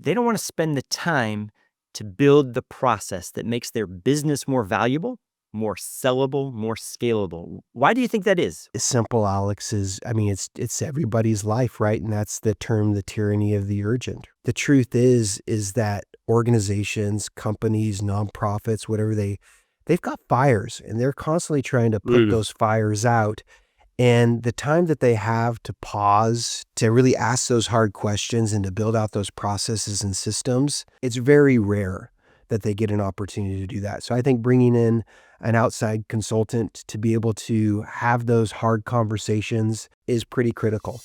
they don't want to spend the time to build the process that makes their business more valuable, more sellable, more scalable. Why do you think that is? It's simple, Alex, it's everybody's life, right? And that's the term, the tyranny of the urgent. The truth is that organizations, companies, nonprofits, whatever they've got fires and they're constantly trying to put those fires out. And the time that they have to pause, to really ask those hard questions and to build out those processes and systems, it's very rare that they get an opportunity to do that. So I think bringing in an outside consultant to be able to have those hard conversations is pretty critical.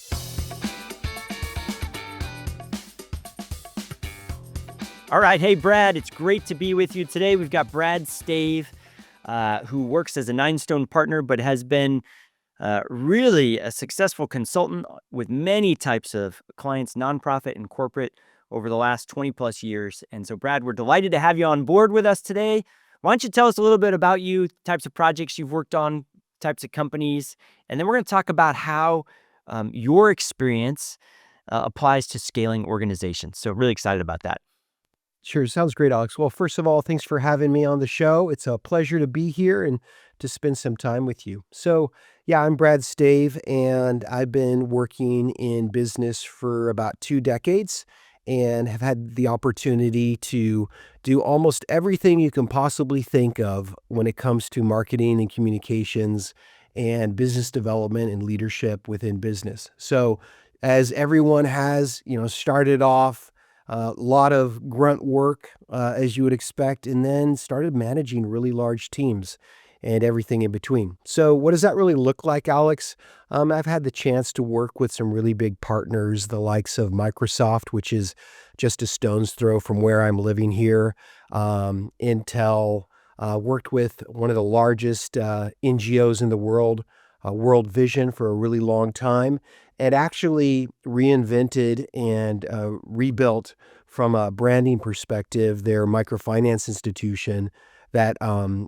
All right. Hey, Brad, it's great to be with you today. We've got Brad Stave, who works as a Ninestone partner, but has been really a successful consultant with many types of clients, nonprofit and corporate, over the last 20 plus years. And so, Brad, we're delighted to have you on board with us today. Why don't you tell us a little bit about you, types of projects you've worked on, types of companies, and then we're going to talk about how your experience applies to scaling organizations. So really excited about that. Sure. Sounds great, Alex. Well, first of all, thanks for having me on the show. It's a pleasure to be here and to spend some time with you. So, yeah, I'm Brad Stave, and I've been working in business for about 2 decades and have had the opportunity to do almost everything you can possibly think of when it comes to marketing and communications and business development and leadership within business. So, as everyone has, started off a lot of grunt work, as you would expect, and then started managing really large teams and everything in between. So what does that really look like, Alex? I've had the chance to work with some really big partners, the likes of Microsoft, which is just a stone's throw from where I'm living here. Intel, worked with one of the largest NGOs in the world, World Vision, for a really long time, and actually reinvented and rebuilt from a branding perspective their microfinance institution that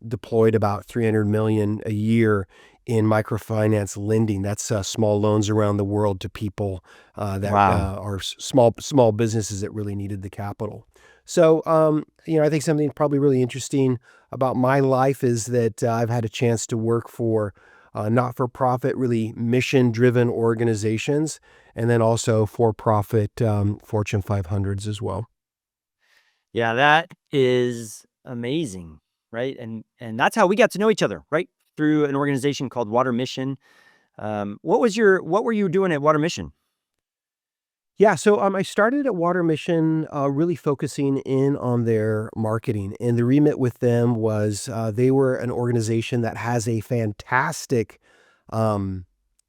deployed about $300 million a year in microfinance lending. That's small loans around the world to people that are small businesses that really needed the capital. So, I think something probably really interesting about my life is that I've had a chance to work for not-for-profit, really mission-driven organizations, and then also for-profit Fortune 500s as well. Yeah, that is amazing, right? And that's how we got to know each other, right? Through an organization called Water Mission. What were you doing at Water Mission? Yeah, so I started at Water Mission really focusing in on their marketing. And the remit with them was they were an organization that has a fantastic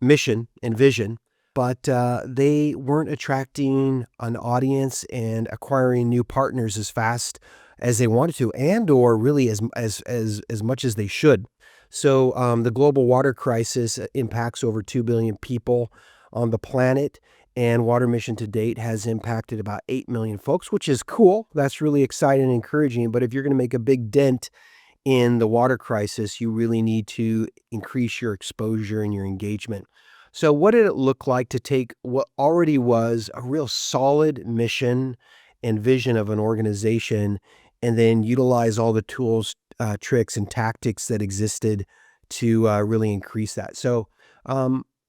mission and vision, but they weren't attracting an audience and acquiring new partners as fast as they wanted to, and or really as much as they should. So the global water crisis impacts over 2 billion people on the planet, and Water Mission to date has impacted about 8 million folks, which is cool. That's really exciting and encouraging. But if you're going to make a big dent in the water crisis, you really need to increase your exposure and your engagement. So what did it look like to take what already was a real solid mission and vision of an organization and then utilize all the tools, tricks, and tactics that existed to really increase that? So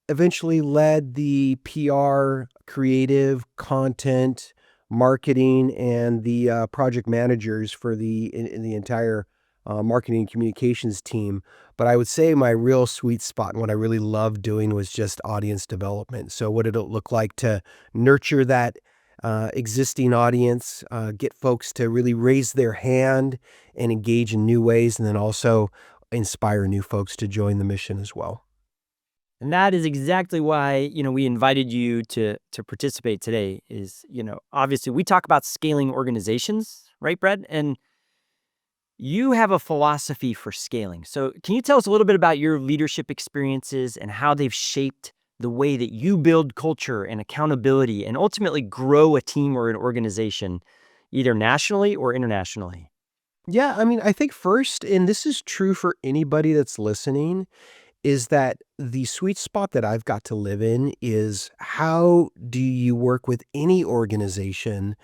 eventually led the PR, creative, content, marketing, and the project managers for in the entire marketing and communications team. But I would say my real sweet spot and what I really loved doing was just audience development. So what did it look like to nurture that existing audience, get folks to really raise their hand and engage in new ways, and then also inspire new folks to join the mission as well. And that is exactly why, we invited you to participate today is, obviously we talk about scaling organizations, right, Brad? And you have a philosophy for scaling. So can you tell us a little bit about your leadership experiences and how they've shaped the way that you build culture and accountability and ultimately grow a team or an organization, either nationally or internationally? Yeah, I think first, and this is true for anybody that's listening, is that the sweet spot that I've got to live in is how do you work with any organization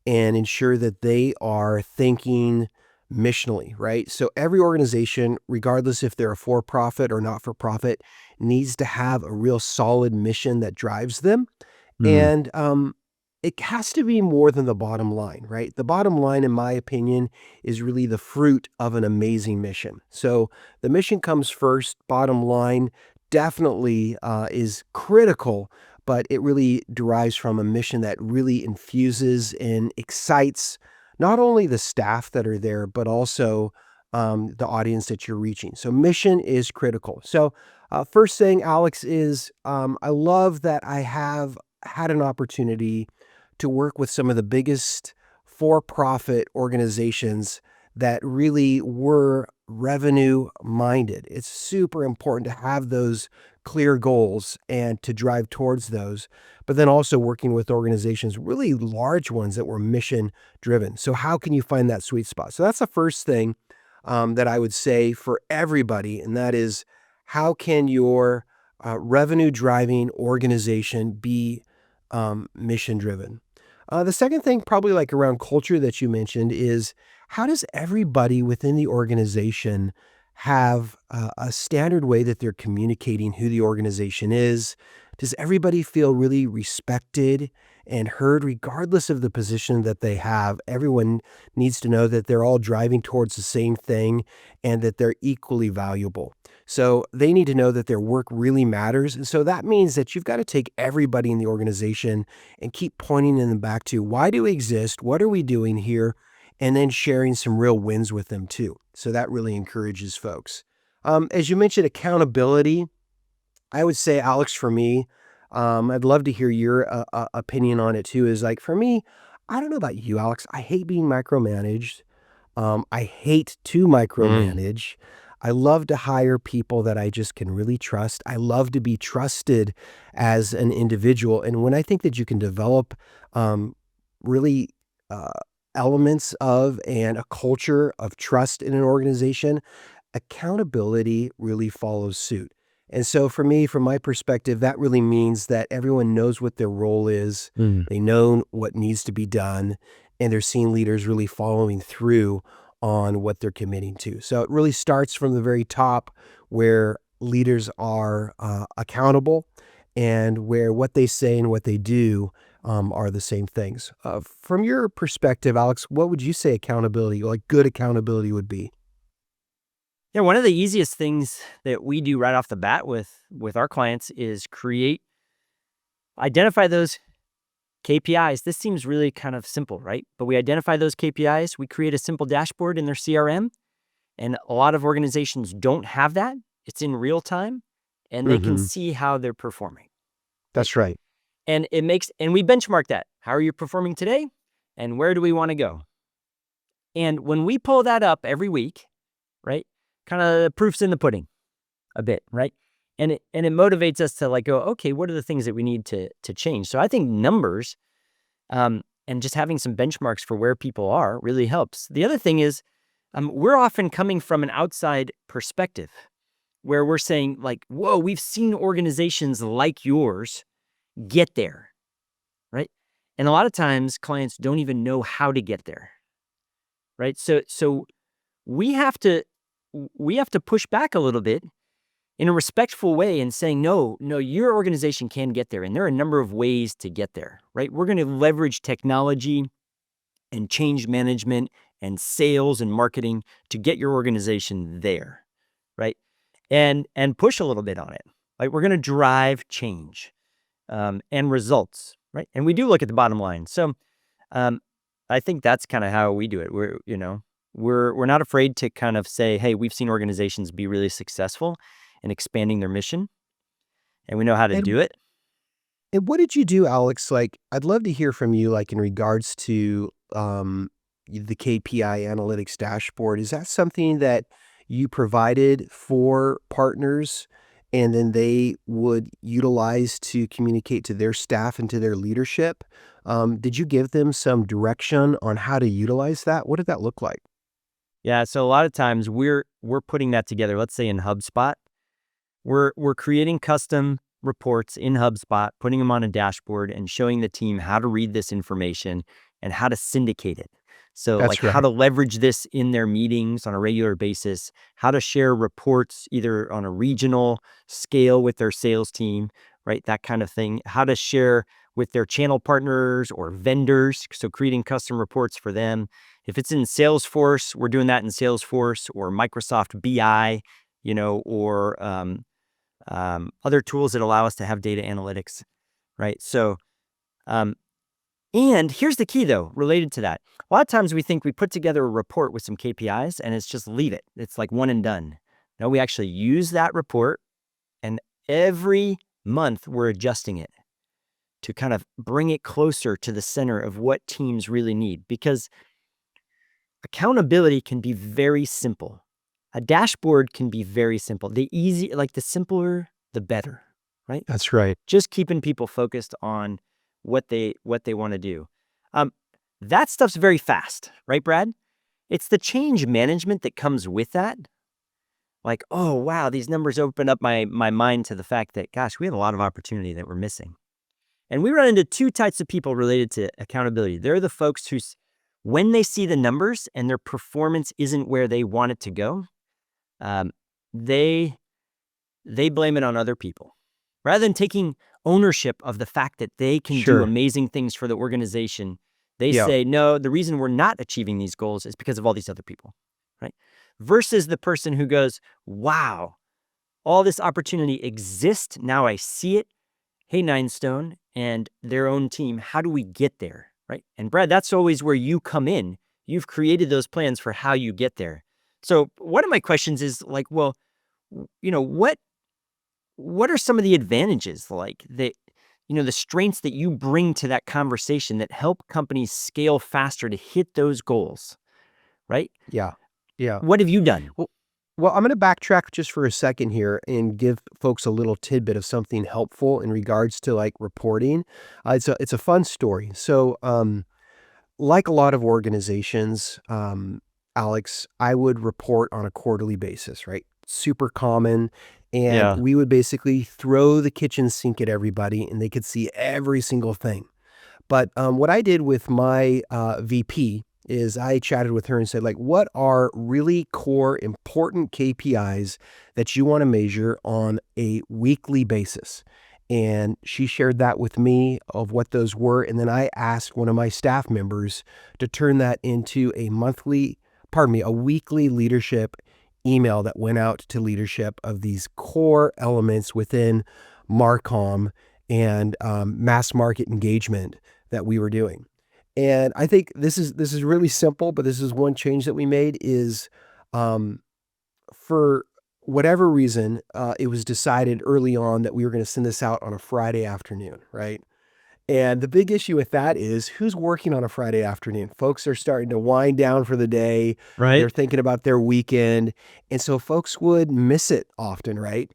and ensure that they are thinking missionally, right? So every organization, regardless if they're a for-profit or not-for-profit, needs to have a real solid mission that drives them. Mm, And it has to be more than the bottom line, right? The bottom line, in my opinion, is really the fruit of an amazing mission. So the mission comes first. Bottom line definitely is critical, but it really derives from a mission that really infuses and excites not only the staff that are there, but also the audience that you're reaching. So mission is critical. So first thing, Alex, is I love that I have had an opportunity to work with some of the biggest for-profit organizations that really were revenue minded. It's super important to have those clear goals and to drive towards those, but then also working with organizations, really large ones that were mission driven. So how can you find that sweet spot? So that's the first thing that I would say for everybody, and that is, how can your revenue driving organization be mission driven? The second thing, probably like around culture that you mentioned, is how does everybody within the organization have a standard way that they're communicating who the organization is? Does everybody feel really respected and heard, regardless of the position that they have? Everyone needs to know that they're all driving towards the same thing and that they're equally valuable. So they need to know that their work really matters. And so that means that you've got to take everybody in the organization and keep pointing them back to, why do we exist? What are we doing here? And then sharing some real wins with them too. So that really encourages folks. As you mentioned, accountability, I would say, Alex, for me, I'd love to hear your opinion on it too. Is like, for me, I don't know about you, Alex. I hate being micromanaged. I hate to mm. micromanage. I love to hire people that I just can really trust. I love to be trusted as an individual. And when I think that you can develop really uh, elements of and a culture of trust in an organization, accountability really follows suit. And so for me, from my perspective, that really means that everyone knows what their role is. Mm. They know what needs to be done, and they're seeing leaders really following through on what they're committing to. So it really starts from the very top, where leaders are accountable, and where what they say and what they do are the same things. From your perspective, Alex, what would you say accountability, like good accountability, would be? Yeah, one of the easiest things that we do right off the bat with our clients is identify those KPIs. This seems really kind of simple, right? But we identify those KPIs, we create a simple dashboard in their CRM, and a lot of organizations don't have that. It's in real time, and they can Hmm. see how they're performing, right? That's right. And we benchmark that. How are you performing today? And where do we want to go? And when we pull that up every week, right? Kind of the proof's in the pudding a bit, right? And it motivates us to like go, okay, what are the things that we need to change? So I think numbers and just having some benchmarks for where people are really helps. The other thing is, we're often coming from an outside perspective where we're saying like, whoa, we've seen organizations like yours get there, right? And a lot of times clients don't even know how to get there, right? So we have to we have to push back a little bit in a respectful way and saying, no, no, your organization can get there. And there are a number of ways to get there, right? We're going to leverage technology and change management and sales and marketing to get your organization there, right? And push a little bit on it. Like, we're going to drive change and results, right? And we do look at the bottom line. So um, I think that's kind of how we do it. We're not afraid to kind of say, hey, we've seen organizations be really successful in expanding their mission, and we know how to And do it. And what did you do, Alex? Like, I'd love to hear from you, like in regards to the KPI analytics dashboard. Is that something that you provided for partners and then they would utilize to communicate to their staff and to their leadership? Did you give them some direction on how to utilize that? What did that look like? Yeah, so a lot of times we're putting that together. Let's say in HubSpot, we're creating custom reports in HubSpot, putting them on a dashboard, and showing the team how to read this information and how to syndicate it. So like That's how right. to leverage this in their meetings on a regular basis, how to share reports either on a regional scale with their sales team, right? That kind of thing. How to share with their channel partners or vendors. So creating custom reports for them. If it's in Salesforce, we're doing that in Salesforce or Microsoft BI, or other tools that allow us to have data analytics, right? So, um, and here's the key though, related to that. A lot of times we think we put together a report with some KPIs and it's just leave it. It's like one and done. No, we actually use that report and every month we're adjusting it to kind of bring it closer to the center of what teams really need, because accountability can be very simple. A dashboard can be very simple. The simpler, the better, right? That's right. Just keeping people focused on what they want to do. Um, that stuff's very fast, right, Brad? It's the change management that comes with that. Like, oh wow, these numbers open up my mind to the fact that, gosh, we have a lot of opportunity that we're missing. And we run into two types of people related to accountability. They're the folks who, when they see the numbers and their performance isn't where they want it to go, um, they blame it on other people. Rather than taking ownership of the fact that they can do Sure. amazing things for the organization, they Yeah. say, no, the reason we're not achieving these goals is because of all these other people, right? Versus the person who goes, wow, all this opportunity exists. Now I see it. Hey, Ninestone and their own team, how do we get there, right? And Brad, that's always where you come in. You've created those plans for how you get there. So one of my questions is like, well, what are some of the advantages, like the strengths that you bring to that conversation that help companies scale faster to hit those goals, right? Yeah. Yeah. What have you done? Well well, I'm gonna backtrack just for a second here and give folks a little tidbit of something helpful in regards to, like, reporting. It's a fun story. So, like a lot of organizations, Alex, I would report on a quarterly basis, right? Super common, and Yeah. we would basically throw the kitchen sink at everybody, and they could see every single thing. But, what I did with my, VP is I chatted with her and said, like, "What are really core important KPIs that you wanna measure on a weekly basis?" And she shared that with me of what those were, and then I asked one of my staff members to turn that into a weekly leadership email that went out to leadership of these core elements within MarCom and, mass market engagement that we were doing. And I think this is really simple, but this is one change that we made is, um, for whatever reason, it was decided early on that we were gonna send this out on a Friday afternoon, right? And the big issue with that is who's working on a Friday afternoon? Folks are starting to wind down for the day. They're Right. thinking about their weekend. And so folks would miss it often, right?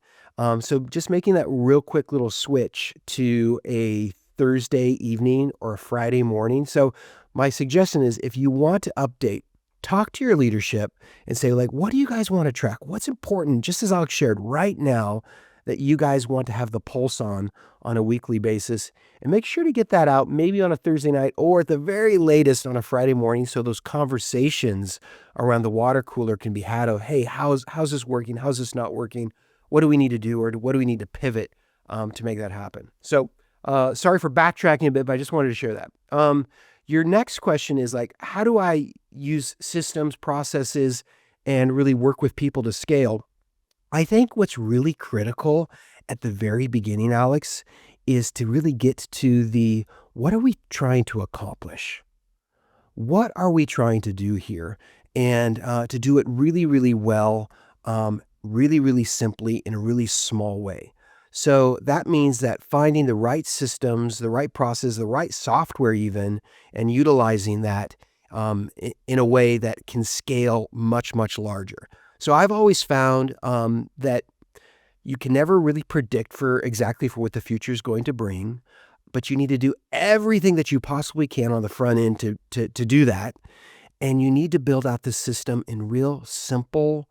So just making that real quick little switch to a Thursday evening or a Friday morning. So my suggestion is if you want to update, talk to your leadership and say, like, what do you guys want to track? What's important, just as Alex shared right now, that you guys want to have the pulse on a weekly basis, and make sure to get that out maybe on a Thursday night or at the very latest on a Friday morning so those conversations around the water cooler can be had of, hey, how's this working? How's this not working? What do we need to do, or what do we need to pivot to make that happen? So sorry for backtracking a bit, but I just wanted to share that. Your next question is like, how do I use systems, processes, and really work with people to scale? I think what's really critical at the very beginning, Alex, is to really get to the what are we trying to accomplish? What are we trying to do here? And to do it really, really well, really, really simply in a really small way. So that means that finding the right systems, the right process, the right software, even, and utilizing that in a way that can scale much, much larger. So I've always found that you can never really predict for what the future is going to bring, but you need to do everything that you possibly can on the front end to do that. And you need to build out the system in real simple,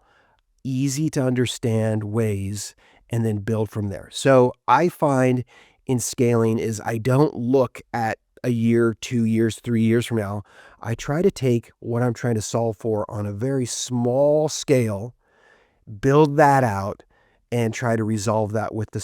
easy to understand ways and then build from there. So I find in scaling is I don't look at a year, 2 years, 3 years from now, I try to take what I'm trying to solve for on a very small scale, build that out, and try to resolve that with the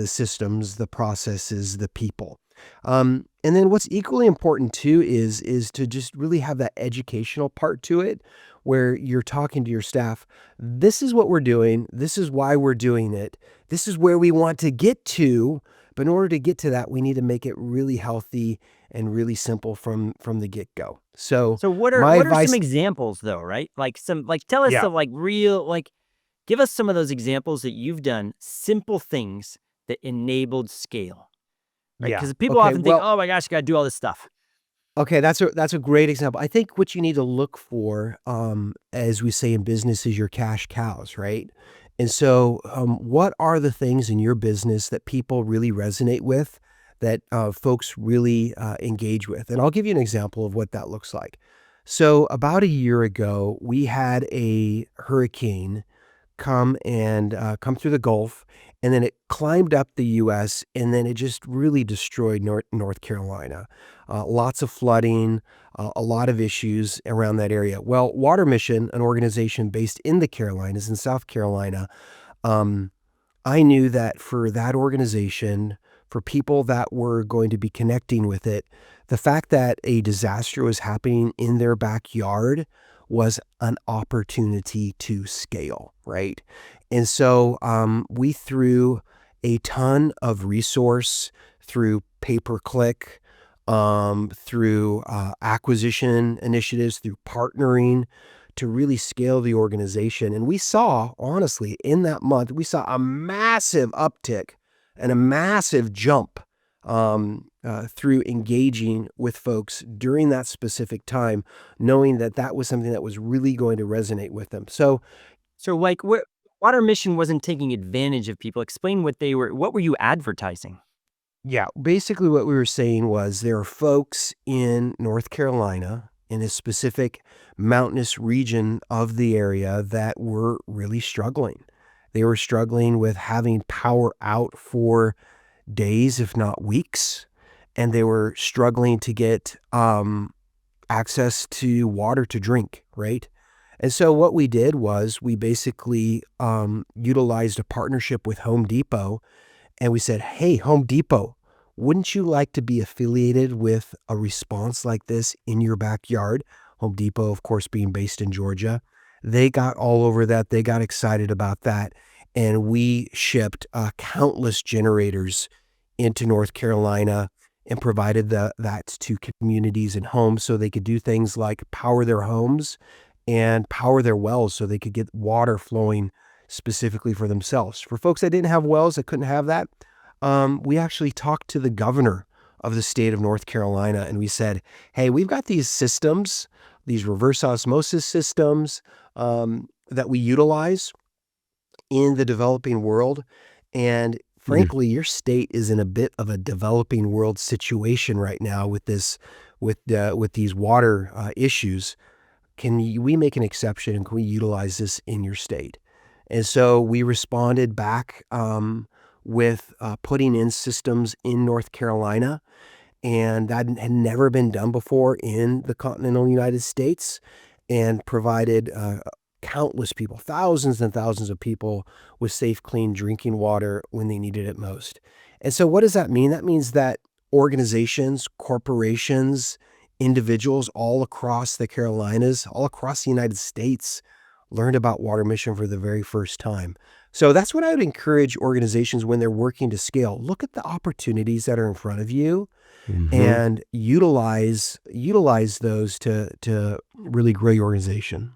systems, the processes, the people. And then what's equally important too is to just really have that educational part to it, where you're talking to your staff. This is what we're doing. This is why we're doing it. This is where we want to get to. But in order to get to that, we need to make it really healthy and really simple from the get go. So So my what are some advice, examples though, right? Like tell us yeah, some like real like give us some of those examples that you've done, simple things that enabled scale, right? yeah, Because people okay, often think, well, oh my gosh, I gotta do all this stuff. okay, that's a great example. I think what you need to look for, as we say in business, is your cash cows, right? And so, what are the things in your business that people really resonate with, that folks really engage with? And I'll give you an example of what that looks like. So, about a year ago, we had a hurricane come through the Gulf, and then it climbed up the U.S., and then it just really destroyed North Carolina. Lots of flooding, a lot of issues around that area. Well, Water Mission, an organization based in the Carolinas, in South Carolina, um, I knew that for that organization, for people that were going to be connecting with it, the fact that a disaster was happening in their backyard was an opportunity to scale, right? And so we threw a ton of resource through pay-per-click, through acquisition initiatives, through partnering, to really scale the organization. And we saw, honestly, in that month, we saw a massive uptick and a massive jump through engaging with folks during that specific time, knowing that that was something that was really going to resonate with them. So, So like where Water Mission wasn't taking advantage of people. Explain what were you advertising? yeah, basically what we were saying was there are folks in North Carolina, in a specific mountainous region of the area, that were really struggling. They were struggling with having power out for days, if not weeks, and they were struggling to get access to water to drink, right? And so what we did was we basically utilized a partnership with Home Depot, and we said, hey, Home Depot, wouldn't you like to be affiliated with a response like this in your backyard? Home Depot, of course, being based in Georgia. They got all over that. They got excited about that. And we shipped countless generators into North Carolina and provided that to communities and homes so they could do things like power their homes and power their wells so they could get water flowing specifically for themselves. For folks that didn't have wells, that couldn't have that, we actually talked to the governor of the state of North Carolina, and we said, hey, we've got these systems, these reverse osmosis systems that we utilize in the developing world. And Mm. frankly, your state is in a bit of a developing world situation right now with with these water issues. We make an exception, and can we utilize this in your state? And so we responded back with putting in systems in North Carolina, and that had never been done before in the continental United States, and provided countless people, thousands and thousands of people, with safe, clean drinking water when they needed it most. And so what does that mean? That means that organizations, corporations, individuals all across the Carolinas, all across the United States, learned about Water Mission for the very first time. So that's what I would encourage organizations when they're working to scale. Look at the opportunities that are in front of you Mhm. and utilize those to really grow your organization.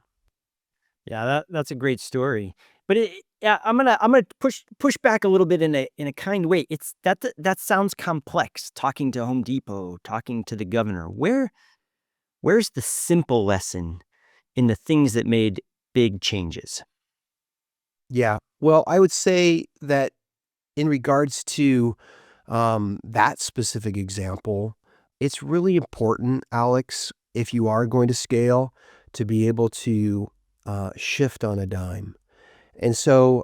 Yeah, that's a great story. But yeah, I'm gonna push back a little bit in a kind way. That sounds complex. Talking to Home Depot, talking to the governor. Where's the simple lesson in the things that made big changes? Yeah. Well, I would say that in regards to that specific example, it's really important, Alex, if you are going to scale, to be able to shift on a dime. And so,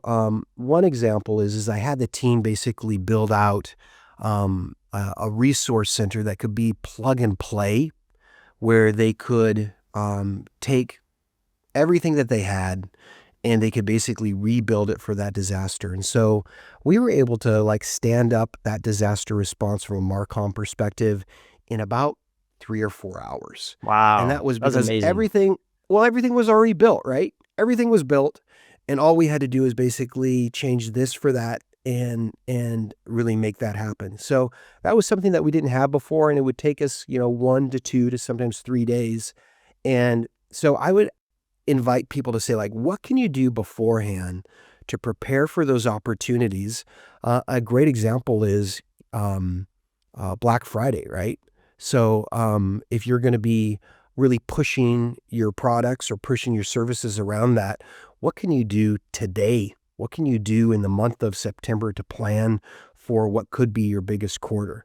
one example is I had the team basically build out a resource center that could be plug and play, where they could take everything that they had and they could basically rebuild it for that disaster. And so we were able to like stand up that disaster response from a Marcom perspective in about 3 or 4 hours. And that Wow. was That's because amazing. everything was already built, right? Everything was built. And all we had to do is basically change this for that and really make that happen. So that was something that we didn't have before. And it would take us, 1 to 2 to sometimes 3 days. And so I would invite people to say, like, what can you do beforehand to prepare for those opportunities? A great example is Black Friday, right? So if you're going to be really pushing your products or pushing your services around that, what can you do today? What can you do in the month of September to plan for what could be your biggest quarter?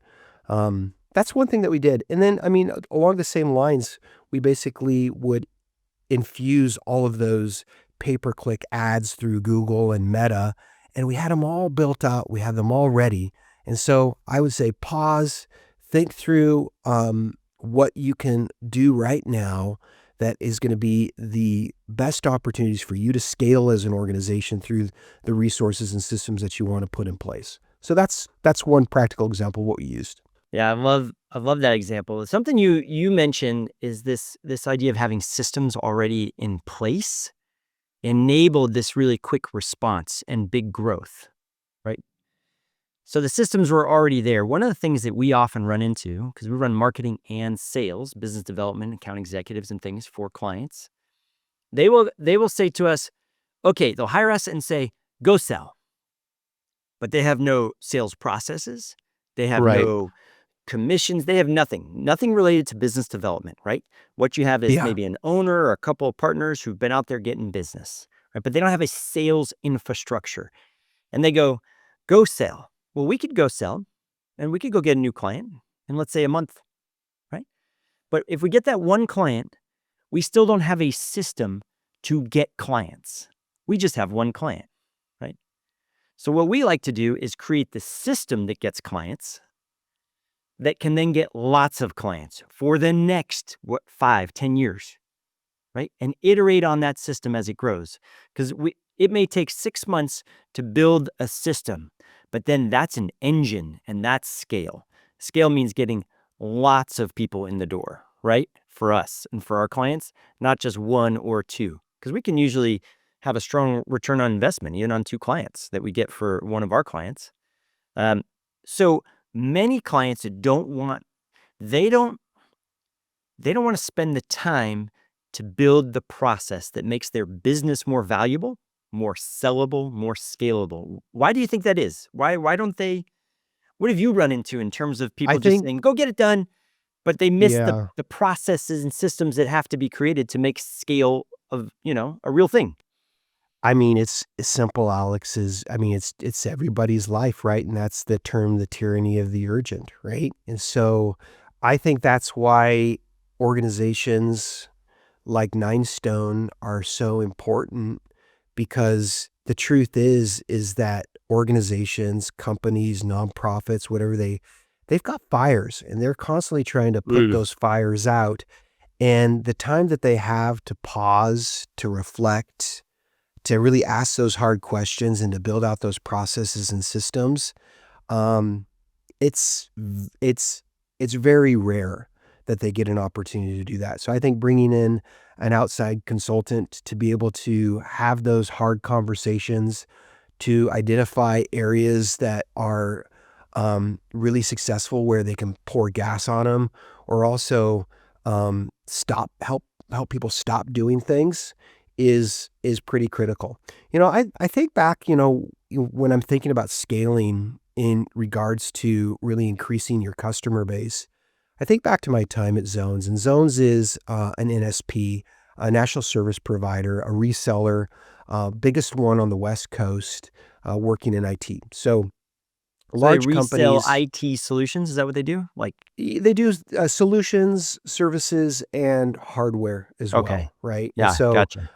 That's one thing that we did. And then, I mean, along the same lines, we basically would infuse all of those pay-per-click ads through Google and Meta, and we had them all built out. We had them all ready. And so I would say pause, think through what you can do right now that is going to be the best opportunities for you to scale as an organization through the resources and systems that you want to put in place. So that's one practical example of what we used. Yeah, I love that example. Something you mentioned is this idea of having systems already in place enabled this really quick response and big growth, right? So the systems were already there. One of the things that we often run into, because we run marketing and sales, business development, account executives and things for clients, they will say to us, okay, they'll hire us and say, go sell. But they have no sales processes. They have Right. no commissions. They have nothing related to business development, right? What you have is Yeah. maybe an owner or a couple of partners who've been out there getting business, right? But they don't have a sales infrastructure. And they go sell. Well, we could go sell and we could go get a new client in, let's say, a month, right? But if we get that one client, we still don't have a system to get clients. We just have one client, right? So what we like to do is create the system that gets clients that can then get lots of clients for the next, 5, 10 years, right? And iterate on that system as it grows. Because it may take 6 months to build a system, but then that's an engine and that's scale. Scale means getting lots of people in the door, right? For us and for our clients, not just one or two. Because we can usually have a strong return on investment, even on 2 clients that we get for one of our clients. So many clients they don't want to spend the time to build the process that makes their business more valuable, more sellable, more scalable. Why do you think that is? Why don't they? What have you run into in terms of I people just think, saying, go get it done, but they miss yeah. the processes and systems that have to be created to make scale of, a real thing? I mean, it's simple, Alex. I mean, it's everybody's life, right? And that's the term, the tyranny of the urgent, right? And so I think that's why organizations like Ninestone are so important, because the truth is that organizations, companies, nonprofits, whatever, they've got fires and they're constantly trying to put Mm. those fires out. And the time that they have to pause, to reflect, to really ask those hard questions and to build out those processes and systems, um, it's v it's very rare that they get an opportunity to do that. So I think bringing in an outside consultant to be able to have those hard conversations, to identify areas that are really successful where they can pour gas on them, or also stop help people stop doing things is pretty critical. I think back, when I'm thinking about scaling in regards to really increasing your customer base, I think back to my time at Zones, and Zones is an NSP, a national service provider, a reseller, biggest one on the West Coast, working in IT. So So they large resell companies, IT solutions. Is that what they do? Like, they do solutions, services, and hardware as okay, well, right? And yeah, so gotcha.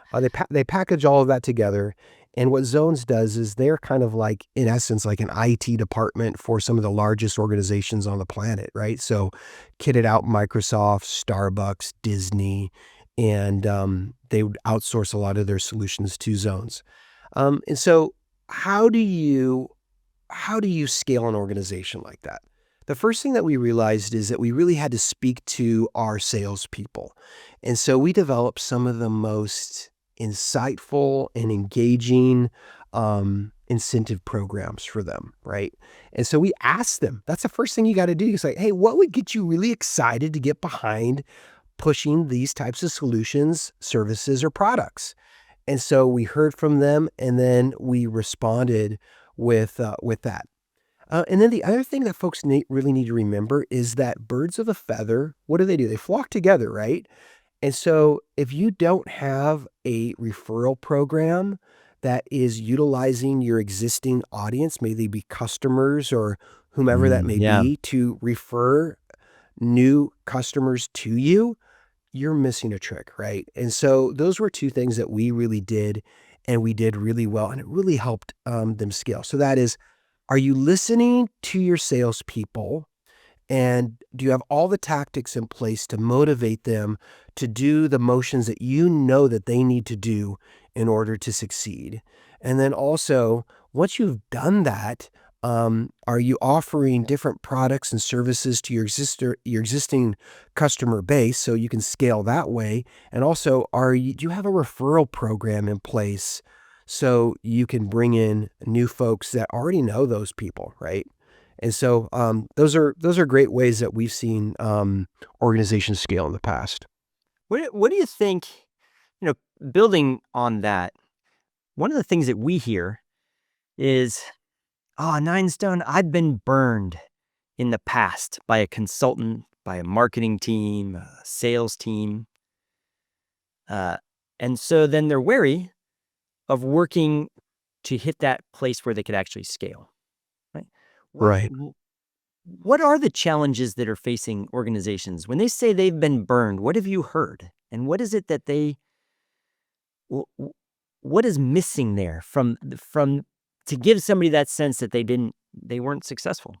they package all of that together, And what Zones does is they're kind of like, in essence, like an IT department for some of the largest organizations on the planet, right? So kitted out Microsoft, Starbucks, Disney, and they would outsource a lot of their solutions to Zones. And so how do you scale an organization like that? The first thing that we realized is that we really had to speak to our salespeople. And so we developed some of the most insightful and engaging incentive programs for them, right? And so we asked them, that's the first thing you got to do. It's like, hey, what would get you really excited to get behind pushing these types of solutions, services, or products? And so we heard from them, and then we responded with that. And then the other thing that folks really need to remember is that birds of a feather, what do? They flock together, right? And so if you don't have a referral program that is utilizing your existing audience, may they be customers or whomever that may Yeah. be, to refer new customers to you, you're missing a trick, right? And so those were two things that we really did, and we did really well, and it really helped them scale. So that is, are you listening to your salespeople, and do you have all the tactics in place to motivate them to do the motions that you know that they need to do in order to succeed? And then also, once you've done that, are you offering different products and services to your existing customer base so you can scale that way? And also, do you have a referral program in place so you can bring in new folks that already know those people, right? And so those are great ways that we've seen organizations scale in the past. What do you think, building on that, one of the things that we hear is, "Oh, Ninestone, I've been burned in the past by a consultant, by a marketing team, a sales team." Uh, and so then they're wary of working to hit that place where they could actually scale, right? What Right. what are the challenges that are facing organizations when they say they've been burned? What have you heard? And what is it that wh- wh- what is missing there from to give somebody that sense that they weren't successful?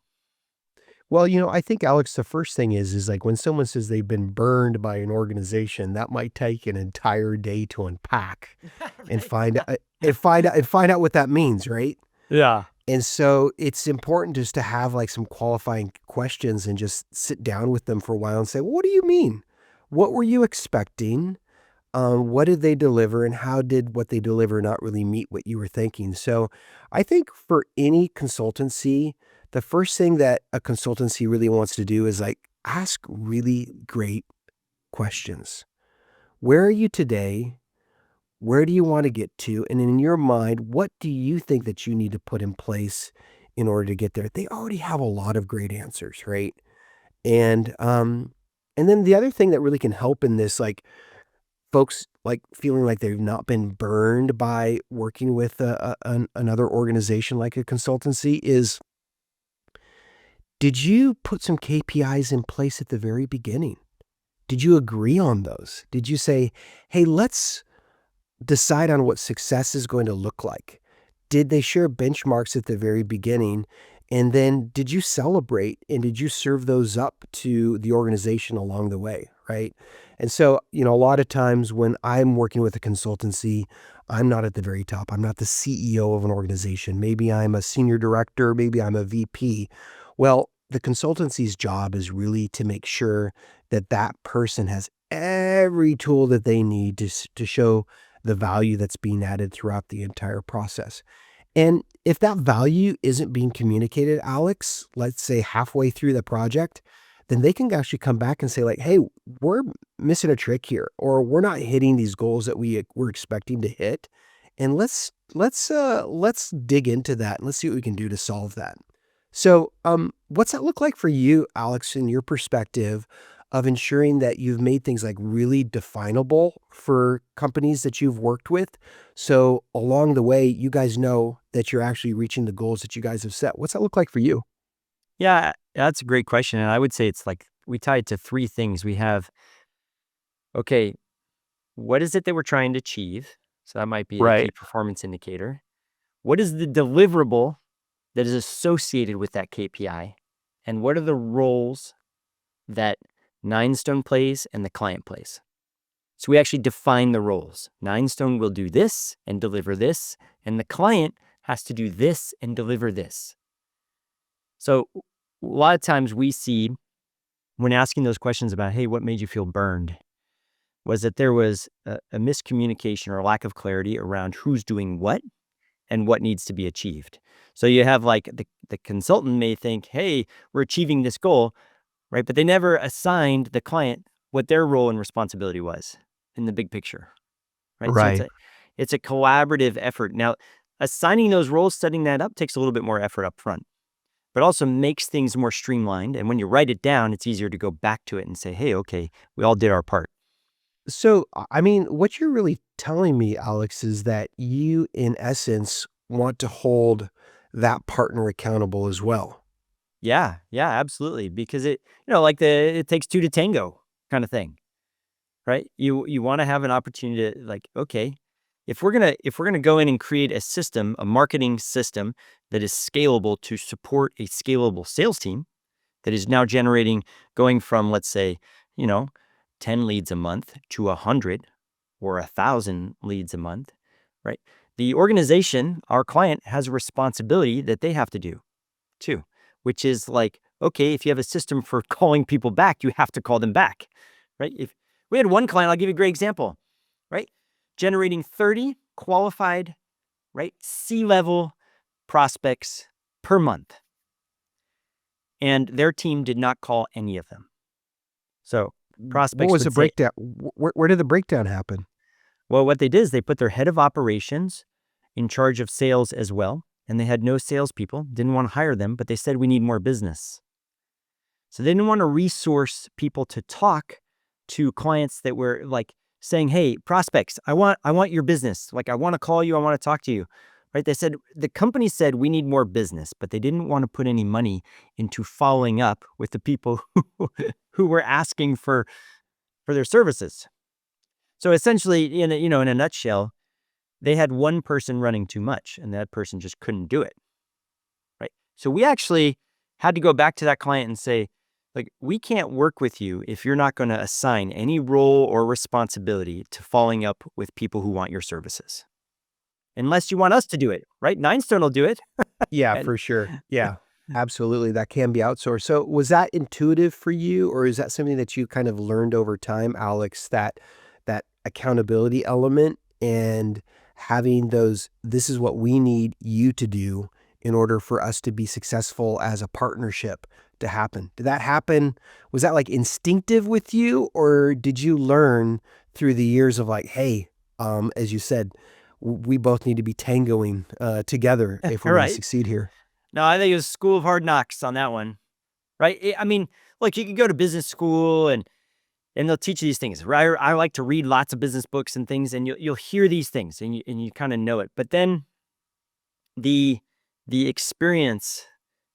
Well, I think, Alex, the first thing is like when someone says they've been burned by an organization, that might take an entire day to unpack and Right. find out what that means, right? Yeah. And so it's important just to have like some qualifying questions and just sit down with them for a while and say, well, what do you mean? What were you expecting? What did they deliver, and how did what they deliver not really meet what you were thinking? So I think for any consultancy, the first thing that a consultancy really wants to do is like ask really great questions. Where are you today? Where do you want to get to? And in your mind, what do you think that you need to put in place in order to get there? They already have a lot of great answers, right? And and then the other thing that really can help in this, like folks like feeling like they've not been burned by working with another organization like a consultancy, is, did you put some KPIs in place at the very beginning? Did you agree on those? Did you say, hey, let's decide on what success is going to look like? Did they share benchmarks at the very beginning? And then did you celebrate and did you serve those up to the organization along the way? Right. And so, a lot of times when I'm working with a consultancy, I'm not at the very top. I'm not the CEO of an organization. Maybe I'm a senior director. Maybe I'm a VP. Well, the consultancy's job is really to make sure that that person has every tool that they need to show the value that's being added throughout the entire process. And if that value isn't being communicated, Alex, let's say halfway through the project, then they can actually come back and say like, hey, we're missing a trick here, or we're not hitting these goals that we were expecting to hit. And let's dig into that and let's see what we can do to solve that. So, what's that look like for you, Alex, in your perspective of ensuring that you've made things like really definable for companies that you've worked with? So along the way, you guys know that you're actually reaching the goals that you guys have set. What's that look like for you? Yeah, that's a great question. And I would say it's like we tie it to three things. We have, okay, what is it that we're trying to achieve? So that might be a key Right. performance indicator. What is the deliverable that is associated with that KPI? And what are the roles that Ninestone plays and the client plays? So we actually define the roles. Ninestone will do this and deliver this, and the client has to do this and deliver this. So a lot of times we see when asking those questions about, hey, what made you feel burned? Was that there was a miscommunication or a lack of clarity around who's doing what and what needs to be achieved. So you have like the consultant may think, hey, we're achieving this goal, right? But they never assigned the client what their role and responsibility was in the big picture, right? So Right. it's a collaborative effort. Now, assigning those roles, setting that up takes a little bit more effort up front, but also makes things more streamlined. And when you write it down, it's easier to go back to it and say, hey, okay, we all did our part. So, I mean, what you're really telling me, Alex, is that you, in essence, want to hold that partner accountable as well. Yeah, absolutely. Because like it takes two to tango kind of thing, right? You want to have an opportunity to like, okay, if we're gonna go in and create a system, a marketing system that is scalable to support a scalable sales team that is now generating, going from, let's say, you know, 10 leads a month to 100 or 1,000 leads a month, right? The organization, our client, has a responsibility that they have to do too, which is like, okay, if you have a system for calling people back, you have to call them back, right? If we had one client, I'll give you a great example, right? Generating 30 qualified, right, C-level prospects per month. And their team did not call any of them. So What prospects was would the say, breakdown? Where did the breakdown happen? well, what they did is they put their head of operations in charge of sales as well. And they had no salespeople, didn't want to hire them, but they said, we need more business. So they didn't want to resource people to talk to clients that were like saying, hey, prospects, I want your business. Like, I want to call you. I want to talk to you. Right. They said, the company said we need more business, but they didn't want to put any money into following up with the people who were asking for their services. So essentially, in a nutshell, they had one person running too much and that person just couldn't do it. Right. So we actually had to go back to that client and say, like, we can't work with you if you're not going to assign any role or responsibility to following up with people who want your services. Unless you want us to do it, right? Ninestone will do it. Yeah, And for sure. Yeah, absolutely. That can be outsourced. So, was that intuitive for you, or is that something that you kind of learned over time, Alex? That accountability element and having those. This is what we need you to do in order for us to be successful as a partnership to happen. Did that happen? Was that like instinctive with you, or did you learn through the years of like, hey, as you said, we both need to be tangoing together if we're all going to right. succeed here. No, I think it was school of hard knocks on that one, right? I mean, look, you can go to business school and they'll teach you these things. Right? I like to read lots of business books and things, and you'll hear these things and you kind of know it. But then the experience,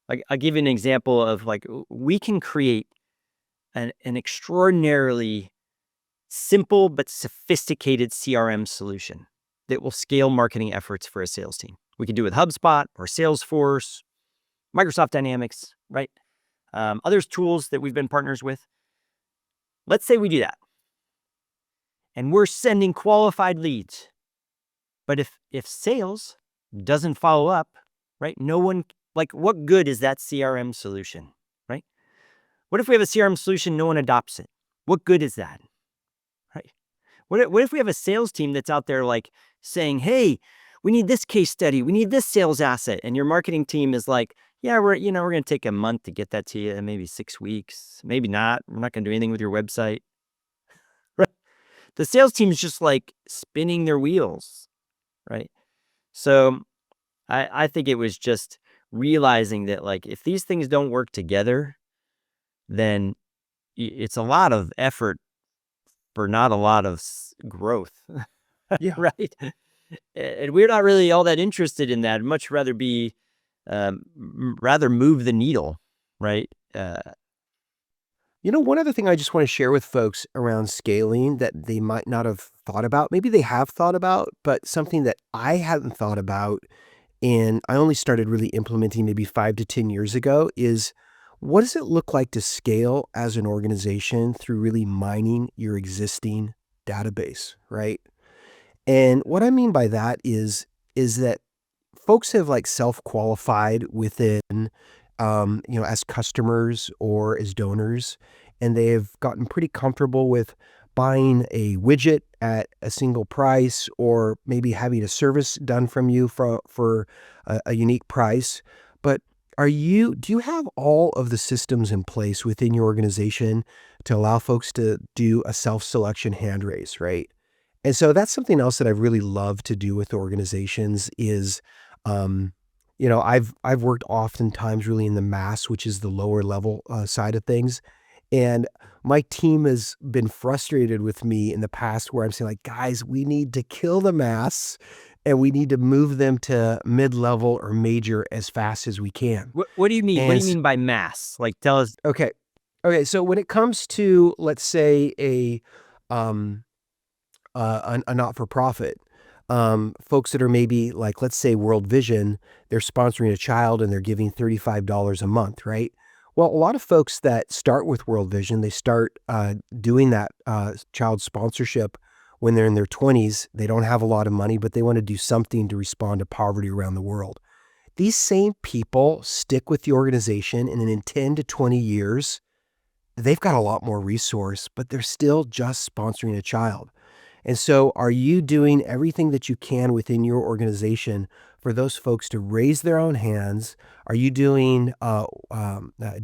like, I'll give you an example of like we can create an extraordinarily simple but sophisticated CRM solution that will scale marketing efforts for a sales team. We can do it with HubSpot or Salesforce, Microsoft Dynamics, right? Others tools that we've been partners with. Let's say we do that, and we're sending qualified leads. But if sales doesn't follow up, right? No one, like, what good is that CRM solution, right? What if we have a CRM solution, no one adopts it? What good is that, right? What if we have a sales team that's out there like saying, hey, we need this case study, we need this sales asset, and your marketing team is like, yeah, we're going to take a month to get that to you, maybe 6 weeks, maybe not. We're not going to do anything with your website. Right? The sales team is just like spinning their wheels, right? So I think it was just realizing that, like, if these things don't work together, then it's a lot of effort for not a lot of growth, Yeah. right? And we're not really all that interested in that. Much rather be, rather move the needle, right? One other thing I just want to share with folks around scaling that they might not have thought about, maybe they have thought about, but something that I hadn't thought about and I only started really implementing maybe 5 to 10 years ago is what does it look like to scale as an organization through really mining your existing database, right? And what I mean by that is that folks have like self-qualified within as customers or as donors, and they have gotten pretty comfortable with buying a widget at a single price or maybe having a service done from you for a unique price. But do you have all of the systems in place within your organization to allow folks to do a self-selection hand raise, right? And so that's something else that I really love to do with organizations is, I've worked oftentimes really in the mass, which is the lower level side of things. And my team has been frustrated with me in the past where I'm saying like, guys, we need to kill the mass and we need to move them to mid-level or major as fast as we can. What do you mean? What do And you mean by mass? Like, tell us. okay. Okay. So when it comes to, let's say um, a not-for-profit, folks that are maybe like, let's say World Vision, they're sponsoring a child and they're giving $35 a month, right? Well, a lot of folks that start with World Vision, they start doing that child sponsorship when they're in their 20s. They don't have a lot of money, but they want to do something to respond to poverty around the world. These same people stick with the organization, and in 10 to 20 years, they've got a lot more resource, but they're still just sponsoring a child. And so are you doing everything that you can within your organization for those folks to raise their own hands? Are you doing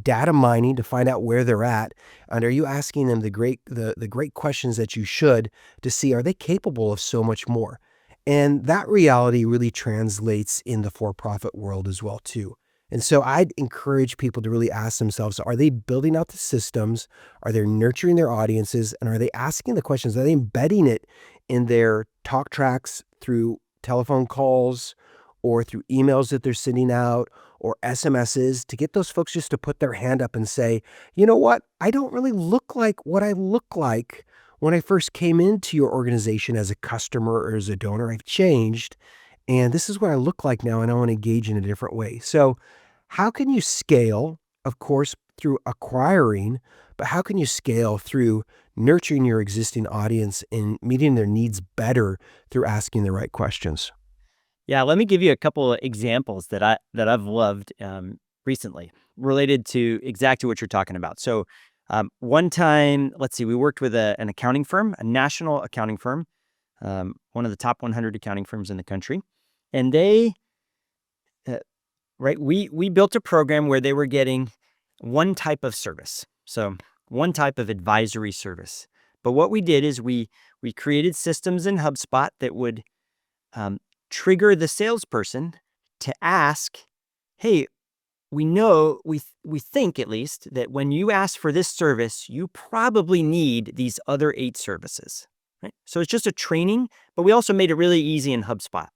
data mining to find out where they're at? And are you asking them the great questions that you should to see, are they capable of so much more? And that reality really translates in the for-profit world as well, too. And so I'd encourage people to really ask themselves, are they building out the systems? Are they nurturing their audiences? And are they asking the questions? Are they embedding it in their talk tracks through telephone calls or through emails that they're sending out or SMSs to get those folks just to put their hand up and say, you know what? I don't really look like what I look like when I first came into your organization as a customer or as a donor. I've changed. And this is what I look like now, and I want to engage in a different way. So how can you scale, of course, through acquiring, but how can you scale through nurturing your existing audience and meeting their needs better through asking the right questions? Yeah, let me give you a couple of examples that I've loved recently related to exactly what you're talking about. So, one time, let's see, we worked with an accounting firm, a national accounting firm, one of the top 100 accounting firms in the country, and they, right, we built a program where they were getting one type of service, so one type of advisory service. But what we did is we created systems in HubSpot that would um, trigger the salesperson to ask, "Hey, we think at least that when you ask for this service, you probably need these other 8 services." Right? So it's just a training, but we also made it really easy in HubSpot.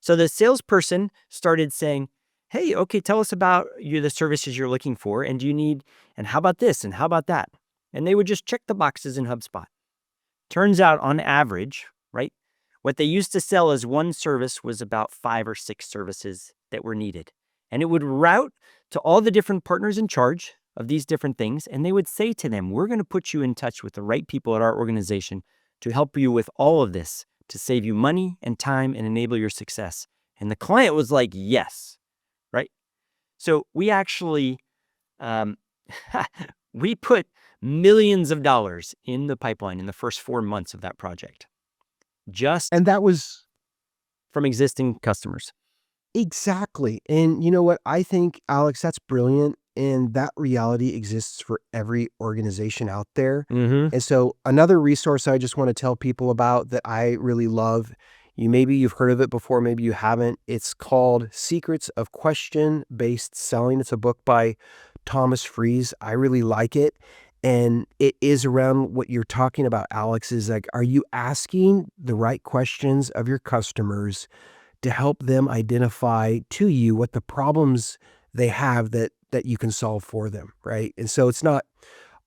So the salesperson started saying, "Hey, okay, tell us about the services you're looking for, and do you need, and how about this, and how about that?" And they would just check the boxes in HubSpot. Turns out, on average, right, what they used to sell as one service was about 5 or 6 services that were needed. And it would route to all the different partners in charge of these different things, and they would say to them, "We're going to put you in touch with the right people at our organization to help you with all of this, to save you money and time and enable your success." And the client was like, "Yes," right? So we actually, um, we put millions of dollars in the pipeline in the first 4 months of that project, just And that was from existing customers. exactly. And you know what? I think, Alex, that's brilliant. And that reality exists for every organization out there. Mm-hmm. And so another resource I just want to tell people about that I really love, maybe you've heard of it before, maybe you haven't. It's called Secrets of Question-Based Selling. It's a book by Thomas Fries. I really like it. And it is around what you're talking about, Alex, is like, are you asking the right questions of your customers to help them identify to you what the problems they have that you can solve for them, right? And so it's not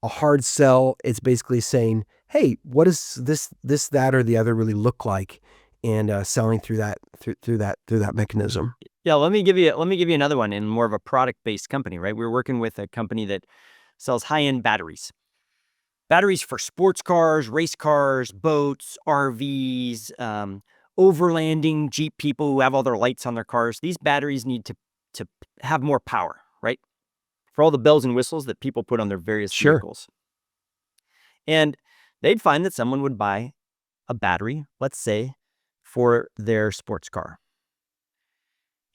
a hard sell. It's basically saying, hey, what does this, that, or the other really look like? And selling through that mechanism. Yeah, let me give you another one in more of a product-based company, right? We're working with a company that sells high-end batteries. Batteries for sports cars, race cars, boats, RVs, overlanding Jeep people who have all their lights on their cars. These batteries need to have more power, right? For all the bells and whistles that people put on their various Sure. vehicles. And they'd find that someone would buy a battery, let's say, for their sports car.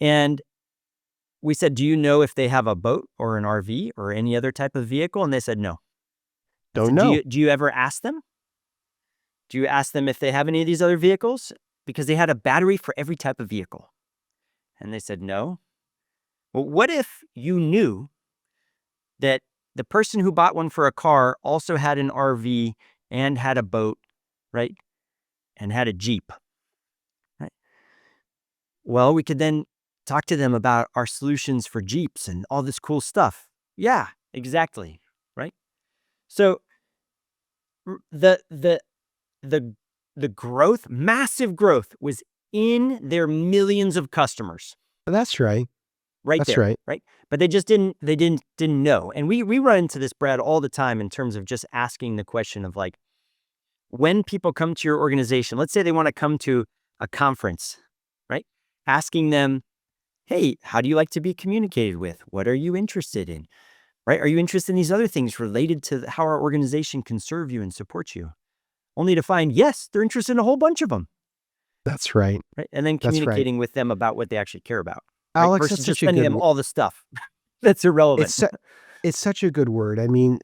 And we said, do you know if they have a boat or an RV or any other type of vehicle? And they said, no. I Don't said, know. do you ever ask them? Do you ask them if they have any of these other vehicles? Because they had a battery for every type of vehicle. And they said, no. Well, what if you knew that the person who bought one for a car also had an RV and had a boat, right? And had a Jeep, right? Well, we could then talk to them about our solutions for Jeeps and all this cool stuff. Yeah, exactly, right? So the the the the growth, massive growth, was in their millions of customers That's right. right That's there, right. right? But they just didn't know. And we run into this, Brad, all the time in terms of just asking the question of like, when people come to your organization, let's say they want to come to a conference, right? Asking them, hey, how do you like to be communicated with? What are you interested in? Right? Are you interested in these other things related to how our organization can serve you and support you? Only to find, yes, they're interested in a whole bunch of them, That's right. right? And then That's right. communicating with them about what they actually care about, right? Alex, Versus that's just such a sending good them all the stuff that's irrelevant. It's su it's such a good word. I mean,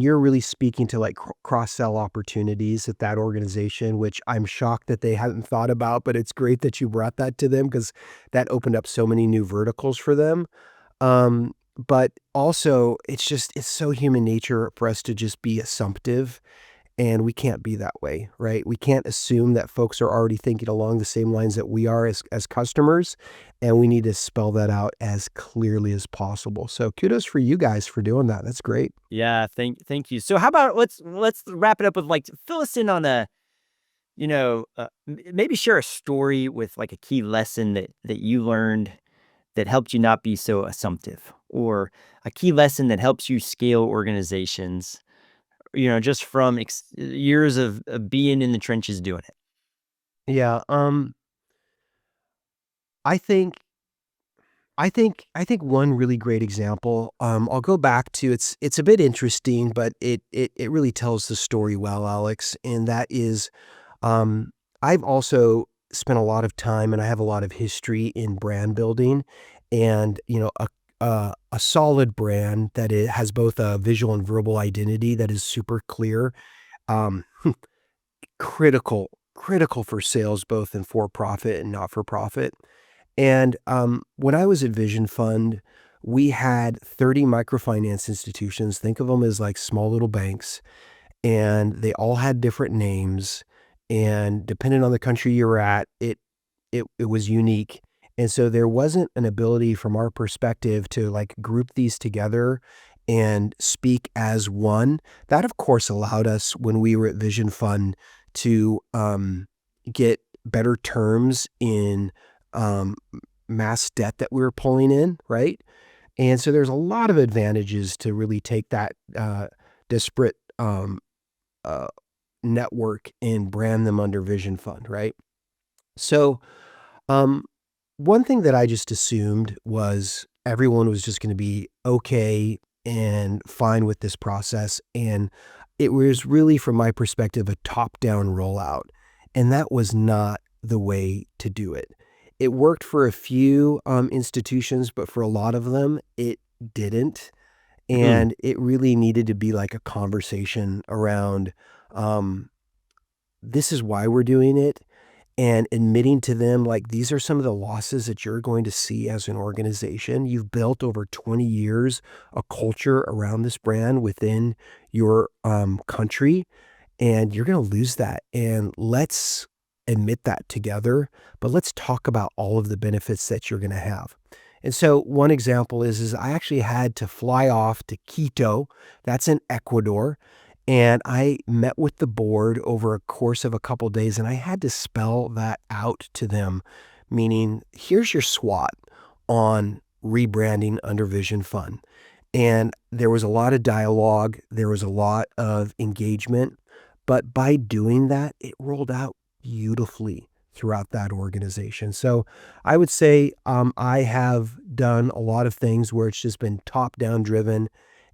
you're really speaking to, like, cross-sell opportunities at that organization, which I'm shocked that they hadn't thought about, but it's great that you brought that to them because that opened up so many new verticals for them. But also, it's so human nature for us to just be assumptive, and we can't be that way, right? We can't assume that folks are already thinking along the same lines that we are as customers, and we need to spell that out as clearly as possible. So kudos for you guys for doing that. That's great. Yeah, thank you. So how about let's wrap it up with like fill us in on a maybe share a story with like a key lesson that you learned that helped you not be so assumptive, or a key lesson that helps you scale organizations, just from years of being in the trenches doing it. Yeah, I think I think one really great example, I'll go back to it's a bit interesting, but it really tells the story well, Alex, and that is, I've also spent a lot of time and I have a lot of history in brand building and, a solid brand that it has both a visual and verbal identity that is super clear, um, critical for sales both in for profit and not for profit. And, when I was at Vision Fund, we had 30 microfinance institutions. Think of them as like small little banks, and they all had different names, and depending on the country you were at, it was unique. And so there wasn't an ability from our perspective to, like, group these together and speak as one. That, of course, allowed us when we were at Vision Fund to, get better terms in, um, mass debt that we were pulling in, right? And so there's a lot of advantages to really take that, disparate, uh, network and brand them under Vision Fund, right? So, um, one thing that I just assumed was everyone was just gonna be okay and fine with this process, and it was really, from my perspective, a top-down rollout, and that was not the way to do it. It worked for a few, institutions, but for a lot of them, it didn't, Mhm. and it really needed to be like a conversation around, um, "This is why we're doing it," and admitting to them, like, "These are some of the losses that you're going to see as an organization. You've built over 20 years a culture around this brand within your, country, and you're gonna lose that, and let's admit that together, but let's talk about all of the benefits that you're gonna have." And so one example is I actually had to fly off to Quito, that's in Ecuador, and I met with the board over a course of a couple days, and I had to spell that out to them, meaning here's your SWOT on rebranding under Vision Fund. And there was a lot of dialogue, there was a lot of engagement, but by doing that, it rolled out beautifully throughout that organization. So I would say I have done a lot of things where it's just been top-down driven,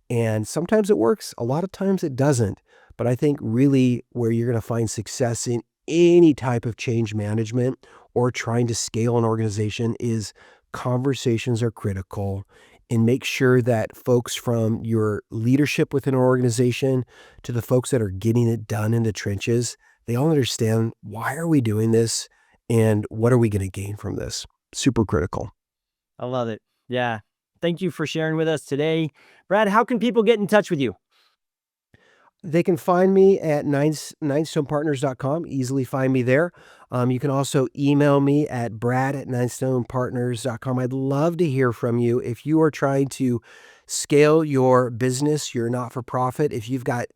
and sometimes it works, a lot of times it doesn't. But I think really where you're going to find success in any type of change management or trying to scale an organization is conversations are critical, and make sure that folks from your leadership within an organization to the folks that are getting it done in the trenches, they all understand, why are we doing this and what are we going to gain from this? Super critical. I love it. Yeah. Thank you for sharing with us today. Brad, how can people get in touch with you? They can find me at ninestonepartners.com, easily find me there. You can also email me at brad@ninestonepartners.com. I'd love to hear from you. If you are trying to scale your business, your not-for-profit, if you've got,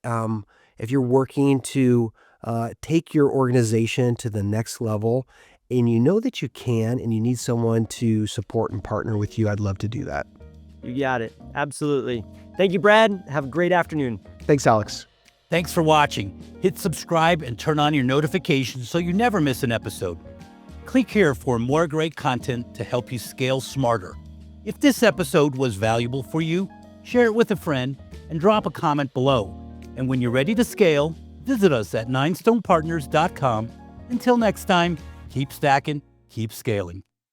if you're working to take your organization to the next level and you know that you can and you need someone to support and partner with you, I'd love to do that. You got it. Absolutely. Thank you, Brad. Have a great afternoon. Thanks, Alex. Thanks for watching. Hit subscribe and turn on your notifications so you never miss an episode. Click here for more great content to help you scale smarter. If this episode was valuable for you, share it with a friend and drop a comment below. And when you're ready to scale, visit us at ninestonepartners.com. Until next time, keep stacking, keep scaling.